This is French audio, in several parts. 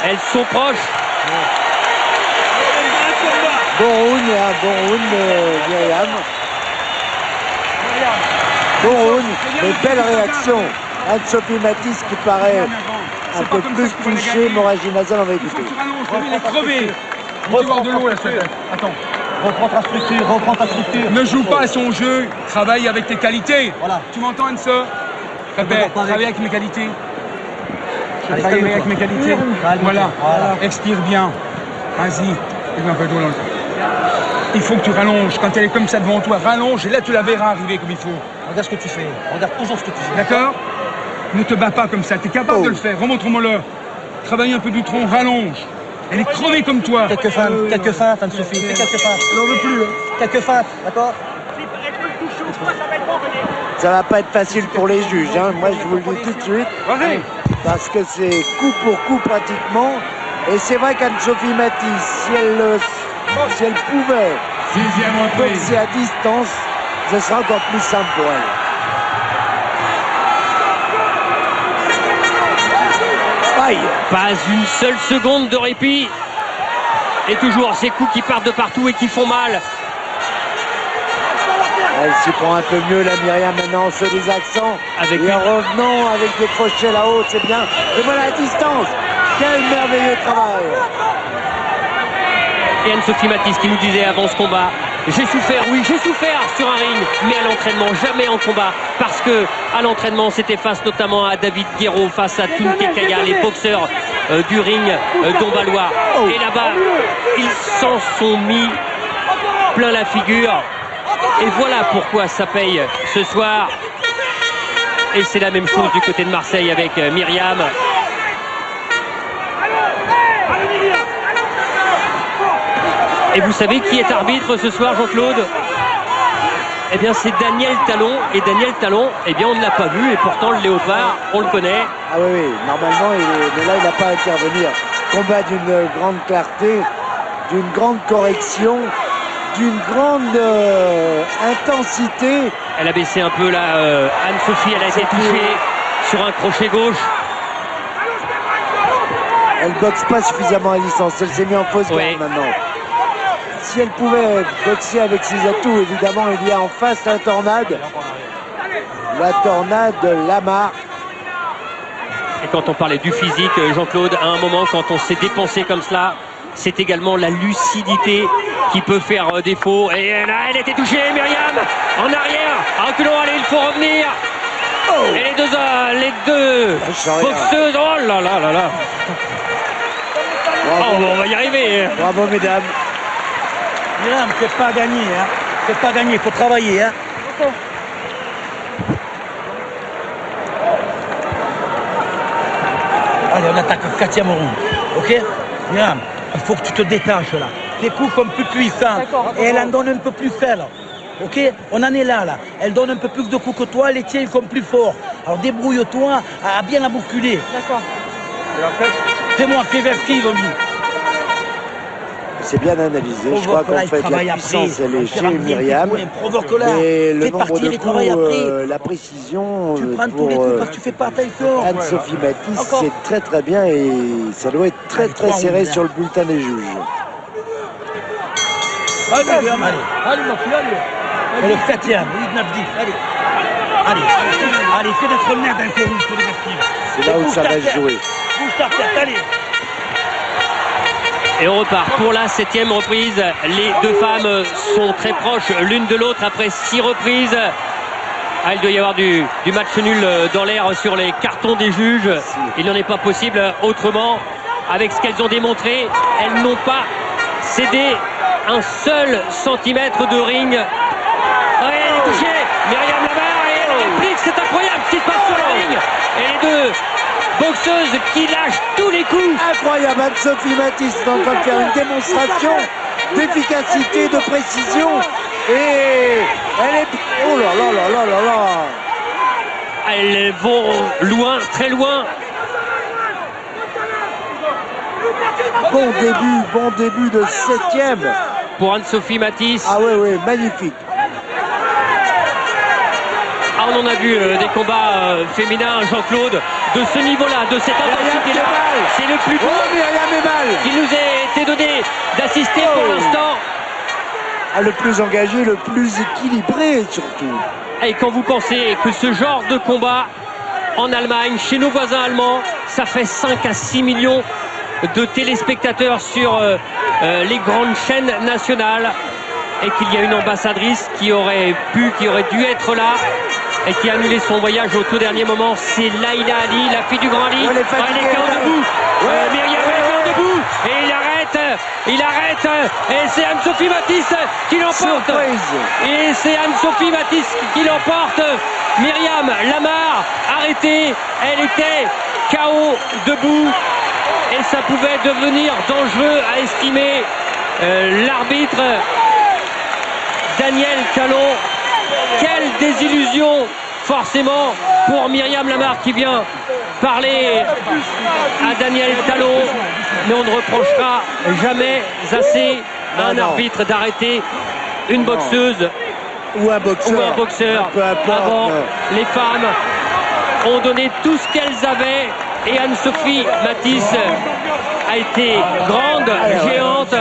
Elles sont proches. Bon round de Myriam. Bon round, mais belle réaction. Anne-Sophie Mathis qui paraît un peu plus touchée. Moragine Nazal, on va écouter. Il est crevé. Reprends de l'eau là, attends. Reprends ta structure. Ne joue pas à son jeu, travaille avec tes qualités. Voilà. Tu m'entends, Anne-So? Répète, travaille avec mes qualités. Je travaille avec mes qualités. Voilà. Expire bien. Vas-y. Mets un peu d'eau dans le... Il faut que tu rallonges. Quand elle est comme ça devant toi, rallonge et là tu la verras arriver comme il faut. Regarde ce que tu fais. Regarde toujours ce que tu fais. D'accord? Ne te bats pas comme ça. Tu es capable de le faire. Remontre-moi-le. Travaille un peu du tronc, rallonge. Elle est crevée comme toi. Quelques feintes, Anne-Sophie. Fais quelques feintes. Elle n'en veut plus. Hein. Quelques feintes, d'accord? Ça va pas être facile pour les juges, hein. Moi je vous le dis tout de suite. Vas-y. Parce que c'est coup pour coup pratiquement. Et c'est vrai qu'Anne-Sophie Mathis, si elle pouvait boxer à distance, ce sera encore plus simple pour elle. Aïe. Pas une seule seconde de répit. Et toujours ces coups qui partent de partout et qui font mal. Elle s'y prend un peu mieux, la Myriam, maintenant, sur les accents. Et en revenant avec des crochets là-haut, c'est bien. Et voilà la distance. Quel merveilleux travail. Et Anne-Sophie Mathis qui nous disait avant ce combat, j'ai souffert, oui, j'ai souffert sur un ring, mais à l'entraînement, jamais en combat. Parce que à l'entraînement, c'était face notamment à David Guéraud, face à Tunke Kaya, les boxeurs du ring d'Ombalois. Et là-bas, ils s'en sont mis plein la figure. Et voilà pourquoi ça paye ce soir. Et c'est la même chose du côté de Marseille avec Myriam. Et vous savez qui est arbitre ce soir, Jean-Claude? Eh bien, c'est Daniel Talon. Et Daniel Talon, eh bien, on ne l'a pas vu. Et pourtant, le Léopard, on le connaît. Ah oui, normalement, mais là, il n'a pas à intervenir. Combat d'une grande clarté, d'une grande correction, d'une grande intensité. Elle a baissé un peu là, Anne-Sophie, elle a été touchée sur un crochet gauche. Elle ne boxe pas suffisamment à distance, elle s'est mise en fausse garde maintenant. Si elle pouvait boxer avec ses atouts, évidemment, il y a en face la tornade. La tornade Lamar. Et quand on parlait du physique, Jean-Claude, à un moment, quand on s'est dépensé comme cela, c'est également la lucidité qui peut faire défaut. Et là, elle était touchée, Myriam, en arrière, à reculons, allez, il faut revenir. Et les deux boxeuses, oh là là là là. Oh, on va y arriver. Bravo, mesdames. Myriam, c'est pas gagné, hein. C'est pas gagné, il faut travailler, hein. Allez, on attaque le 4e round, ok? Myriam, il faut que tu te détaches là. Tes coups sont plus puissants et elle en donne un peu plus faible. Ok? On en est là. Elle donne un peu plus de coups que toi, les tiens ils sont plus forts. Alors débrouille-toi à bien la bousculer. D'accord. Fais-moi réversive, lui. C'est bien analysé. Je crois qu'en fait, la puissance, elle est chez Myriam. Mais le nombre de coups, la précision tu prends tous les coups parce que tu fais pas attention. Anne-Sophie Mathis, c'est très très bien et ça doit être très très serré sur le bulletin des juges. Allez, ma fille, allez. Le 4e, 9-10, allez, fais notre merde un peu rouge sur les actifs. C'est là où ça va se jouer. Bouge ta tête, allez. Et on repart pour la 7e reprise. Les deux femmes sont très proches l'une de l'autre après 6 reprises. Ah, il doit y avoir du match nul dans l'air sur les cartons des juges. Il n'en est pas possible autrement. Avec ce qu'elles ont démontré, elles n'ont pas cédé un seul centimètre de ring. Ah, elle est touchée, Myriam Lamar, et elle réplique, c'est incroyable ce qui se passe sur le ring. Et les deux boxeuses qui lâchent tous les coups. Incroyable, Anne-Sophie Mathis est en train de faire une démonstration d'efficacité, de précision. Et elle est... Oh là là là là là là. Elles vont loin, très loin. Bon début de 7e. Pour Anne-Sophie Mathis. Ah oui, magnifique. Ah, on en a vu des combats féminins, Jean-Claude, de ce niveau-là, de cette intensité-là. C'est le plus beau. insister pour l'instant. Le plus engagé, le plus équilibré surtout. Et quand vous pensez que ce genre de combat en Allemagne, chez nos voisins allemands, ça fait 5 à 6 millions de téléspectateurs sur les grandes chaînes nationales, et qu'il y a une ambassadrice qui aurait dû être là et qui a annulé son voyage au tout dernier moment, c'est Laïla Ali, la fille du grand Ali. Elle est fatiguée, elle est KO debout. Myriam est KO debout et il arrête et c'est Anne-Sophie Mathis qui l'emporte. Et c'est Anne-Sophie Mathis qui l'emporte. Myriam Lamar arrêtée, elle était KO debout et ça pouvait devenir dangereux, à estimer l'arbitre Daniel Callon. Quelle désillusion forcément pour Myriam Lamar qui vient parler à Daniel Callon, mais on ne reprochera jamais assez à un arbitre d'arrêter une boxeuse ou un boxeur. Peu importe. Avant, les femmes ont donné tout ce qu'elles avaient et Anne-Sophie Mathis a été grande, géante,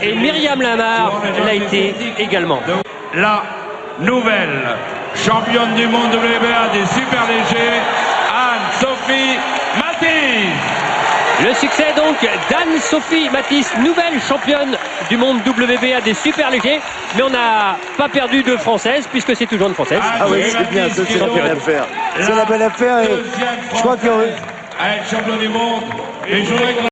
et Myriam Lamar l'a été également. La nouvelle championne du monde WBA des super légers, Anne-Sophie Mathis. Le succès donc d'Anne-Sophie Mathis, nouvelle championne du monde WBA des super légers, mais on n'a pas perdu de française puisque c'est toujours une française. Ah oui, c'est bien, c'est la belle affaire. C'est la belle affaire et je crois que... À être championne du monde, et je voudrais que